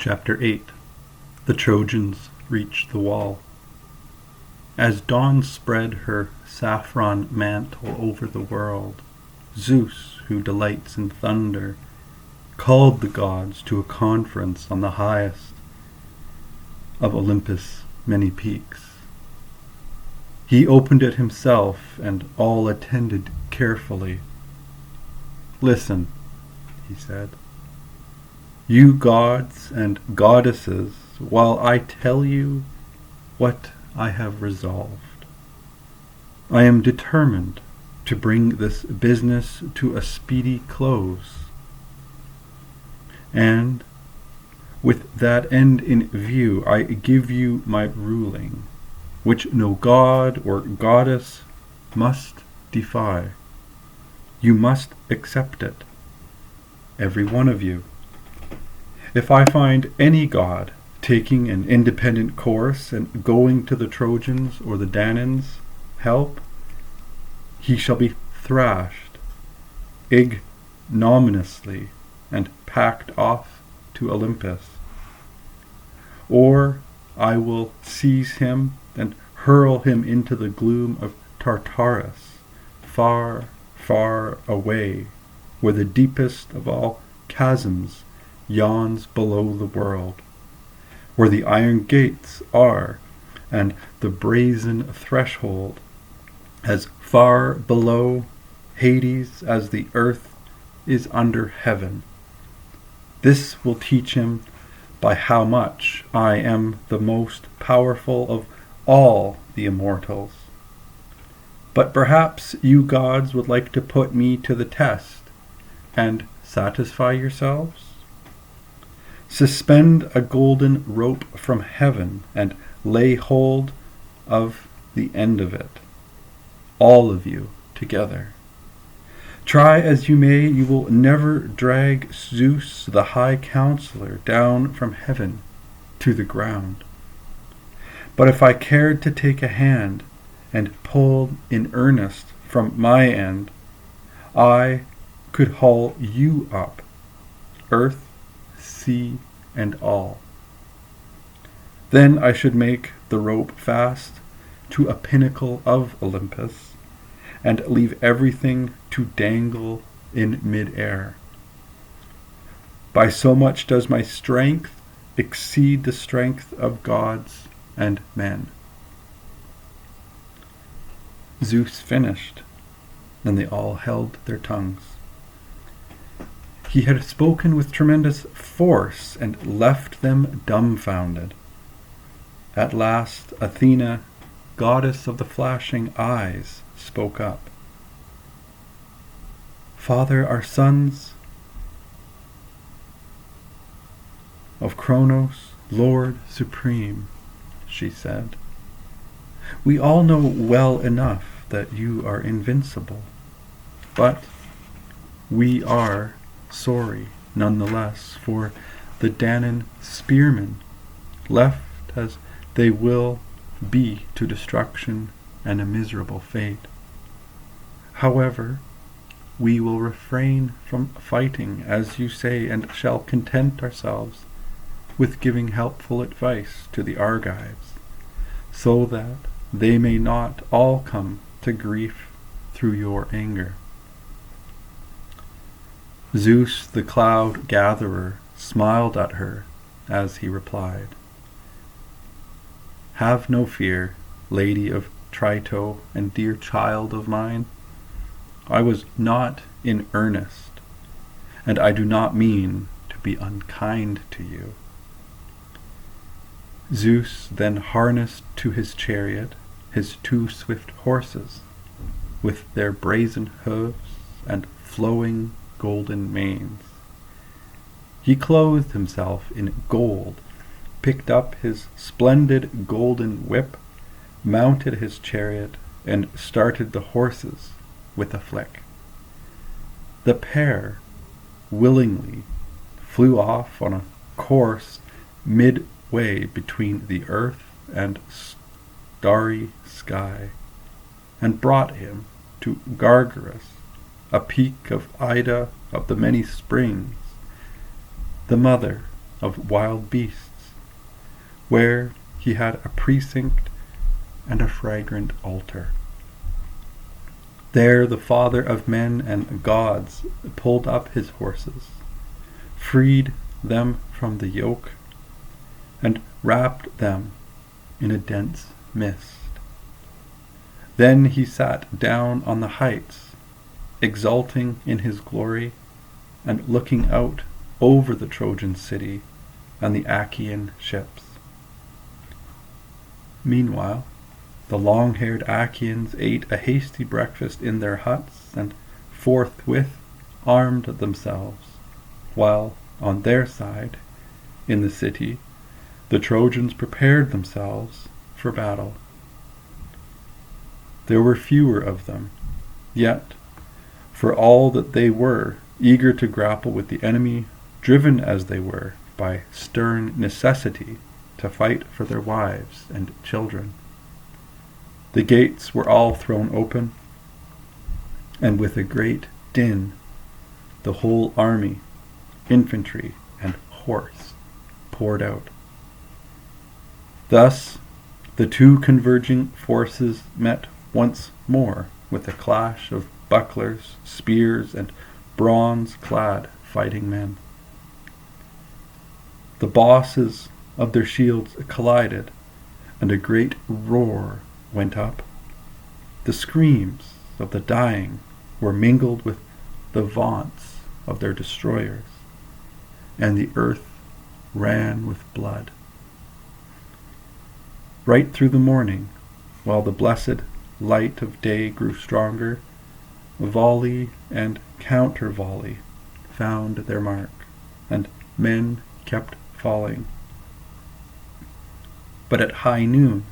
Chapter 8. The Trojans reach the wall. As dawn spread her saffron mantle over the world, Zeus, who delights in thunder, called the gods to a conference on the highest of Olympus' many peaks. He opened it himself, and all attended carefully. "Listen," he said, "you gods and goddesses, while I tell you what I have resolved. I am determined to bring this business to a speedy close, and with that end in view I give you my ruling, which no god or goddess must defy. You must accept it, every one of you. If I find any god taking an independent course and going to the Trojans or the Danaans' help, he shall be thrashed ignominiously and packed off to Olympus. Or I will seize him and hurl him into the gloom of Tartarus, far, far away, where the deepest of all chasms yawns below the world, where the iron gates are, and the brazen threshold, as far below Hades as the earth is under heaven. This will teach him by how much I am the most powerful of all the immortals. But perhaps you gods would like to put me to the test and satisfy yourselves? Suspend a golden rope from heaven and lay hold of the end of it, all of you together. Try as you may, you will never drag Zeus, the high counselor, down from heaven to the ground. But if I cared to take a hand and pull in earnest from my end, I could haul you up, earth, sea, and all. Then I should make the rope fast to a pinnacle of Olympus, and leave everything to dangle in mid-air. By so much does my strength exceed the strength of gods and men." Zeus finished, and they all held their tongues. He had spoken with tremendous force and left them dumbfounded. At last Athena, goddess of the flashing eyes, spoke up. "Father, our sons of Kronos, Lord Supreme," she said, "we all know well enough that you are invincible, but we are sorry nonetheless for the Danaan spearmen, left as they will be to destruction and a miserable fate. However, we will refrain from fighting, as you say, and shall content ourselves with giving helpful advice to the Argives, so that they may not all come to grief through your anger." Zeus, the cloud gatherer, smiled at her as he replied, "Have no fear, lady of Trito and dear child of mine. I was not in earnest, and I do not mean to be unkind to you." Zeus then harnessed to his chariot his 2 swift horses, with their brazen hooves and flowing golden manes. He clothed himself in gold, picked up his splendid golden whip, mounted his chariot, and started the horses with a flick. The pair willingly flew off on a course midway between the earth and starry sky, and brought him to Gargarus, a peak of Ida of the many springs, the mother of wild beasts, where he had a precinct and a fragrant altar. There the father of men and gods pulled up his horses, freed them from the yoke, and wrapped them in a dense mist. Then he sat down on the heights, exulting in his glory, and looking out over the Trojan city and the Achaean ships. Meanwhile, the long-haired Achaeans ate a hasty breakfast in their huts and forthwith armed themselves, while on their side, in the city, the Trojans prepared themselves for battle. There were fewer of them, yet, for all that they were eager to grapple with the enemy, driven as they were by stern necessity to fight for their wives and children. The gates were all thrown open, and with a great din, the whole army, infantry, and horse poured out. Thus, the two converging forces met once more with a clash of bucklers, spears, and bronze-clad fighting men. The bosses of their shields collided, and a great roar went up. The screams of the dying were mingled with the vaunts of their destroyers, and the earth ran with blood. Right through the morning, while the blessed light of day grew stronger, volley and counter-volley found their mark, and men kept falling. But at high noon,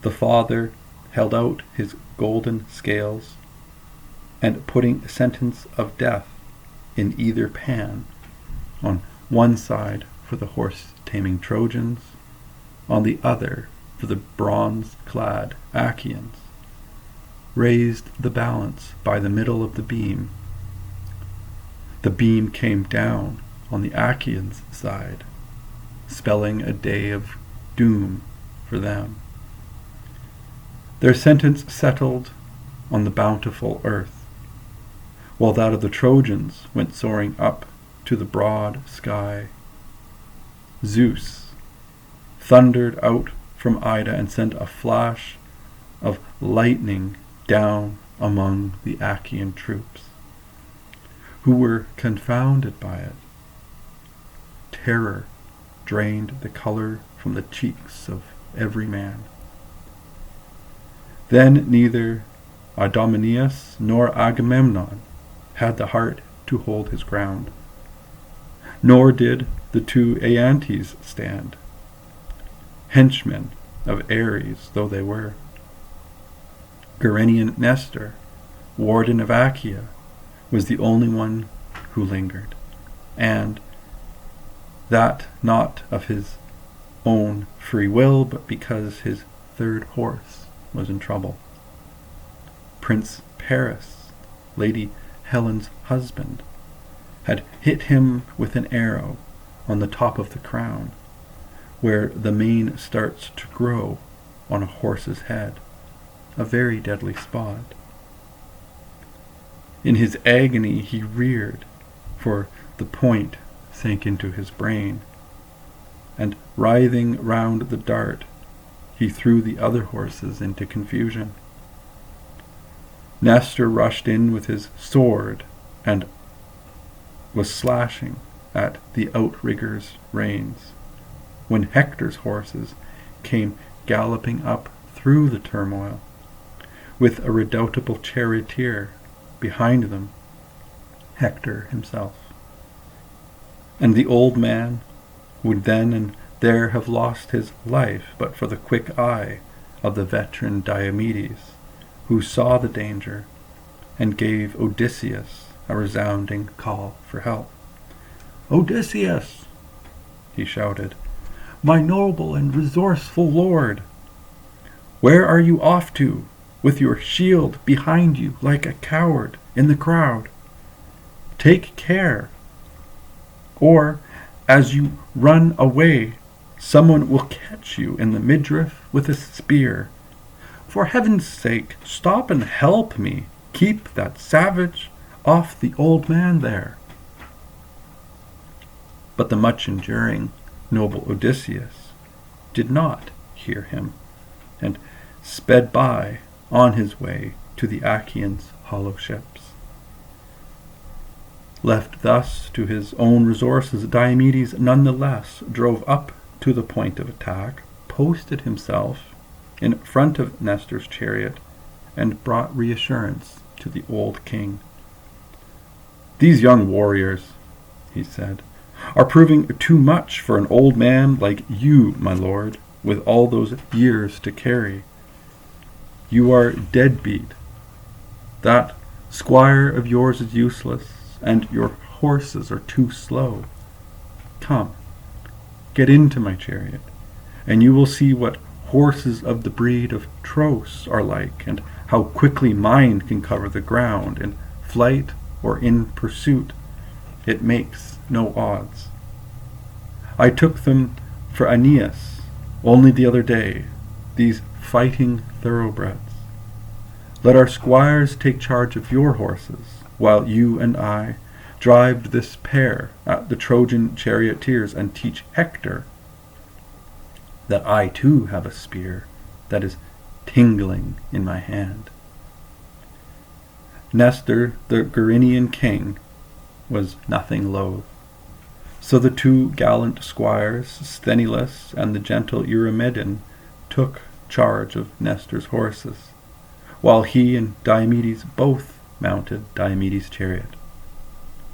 the father held out his golden scales, and putting sentence of death in either pan, on one side for the horse-taming Trojans, on the other for the bronze-clad Achaeans, raised the balance by the middle of the beam. The beam came down on the Achaeans' side, spelling a day of doom for them. Their sentence settled on the bountiful earth, while that of the Trojans went soaring up to the broad sky. Zeus thundered out from Ida and sent a flash of lightning down among the Achaean troops, who were confounded by it. Terror drained the color from the cheeks of every man. Then neither Idomeneus nor Agamemnon had the heart to hold his ground, nor did the two Aeantes stand, henchmen of Ares though they were. Gerenian Nestor, warden of Achaea, was the only one who lingered, and that not of his own free will, but because his third horse was in trouble. Prince Paris, Lady Helen's husband, had hit him with an arrow on the top of the crown, where the mane starts to grow on a horse's head, a very deadly spot. In his agony he reared, for the point sank into his brain, and writhing round the dart, he threw the other horses into confusion. Nestor rushed in with his sword and was slashing at the outrigger's reins, when Hector's horses came galloping up through the turmoil, with a redoubtable charioteer behind them, Hector himself. And the old man would then and there have lost his life but for the quick eye of the veteran Diomedes, who saw the danger and gave Odysseus a resounding call for help. "Odysseus," he shouted, "my noble and resourceful lord, where are you off to, with your shield behind you like a coward in the crowd? Take care, or as you run away, someone will catch you in the midriff with a spear. For heaven's sake, stop and help me. Keep that savage off the old man there." But the much-enduring noble Odysseus did not hear him, and sped by on his way to the Achaeans' hollow ships. Left thus to his own resources, Diomedes nonetheless drove up to the point of attack, posted himself in front of Nestor's chariot, and brought reassurance to the old king. "These young warriors," he said, "are proving too much for an old man like you, my lord, with all those years to carry. You are dead-beat. That squire of yours is useless, and your horses are too slow. Come, get into my chariot, and you will see what horses of the breed of Tros are like, and how quickly mine can cover the ground in flight or in pursuit. It makes no odds. I took them for Aeneas only the other day, these fighting thoroughbreds. Let our squires take charge of your horses, while you and I drive this pair at the Trojan charioteers and teach Hector that I too have a spear that is tingling in my hand." Nestor, the Gerenian king, was nothing loath. So the two gallant squires, Sthenelus and the gentle Eurymedon, took charge of Nestor's horses, while he and Diomedes both mounted Diomedes' chariot.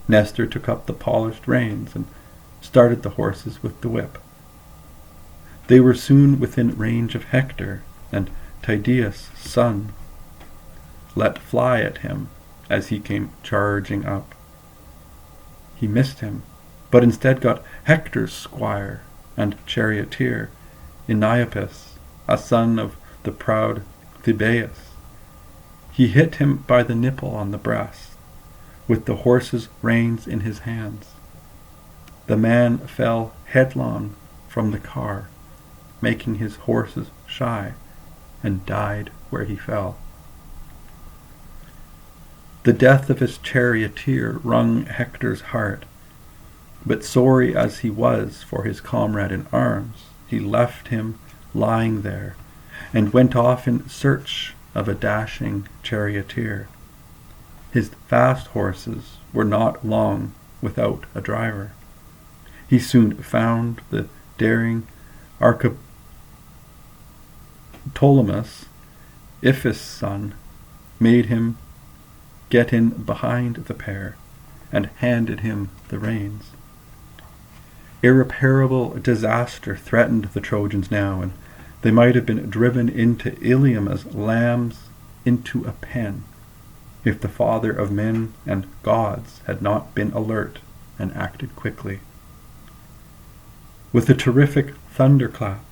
Nestor took up the polished reins and started the horses with the whip. They were soon within range of Hector, and Tydeus' son let fly at him as he came charging up. He missed him, but instead got Hector's squire and charioteer, Eniopus, a son of the proud Thebaius. He hit him by the nipple on the breast, with the horse's reins in his hands. The man fell headlong from the car, making his horses shy, and died where he fell. The death of his charioteer wrung Hector's heart, but sorry as he was for his comrade in arms, he left him lying there, and went off in search of a dashing charioteer. His fast horses were not long without a driver. He soon found the daring Ptolemaeus, Iphis' son, made him get in behind the pair, and handed him the reins. Irreparable disaster threatened the Trojans now, and they might have been driven into Ilium as lambs into a pen, if the father of men and gods had not been alert and acted quickly. With a terrific thunderclap,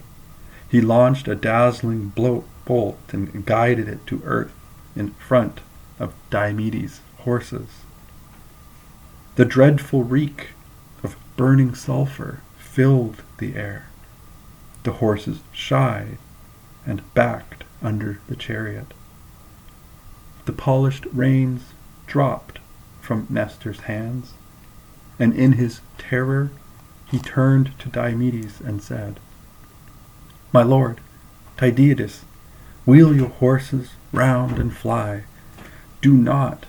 he launched a dazzling bolt and guided it to earth in front of Diomedes' horses. The dreadful reek of burning sulfur filled the air. The horses shied and backed under the chariot. The polished reins dropped from Nestor's hands, and in his terror he turned to Diomedes and said, "My lord, Tydeus, wheel your horses round and fly. Do not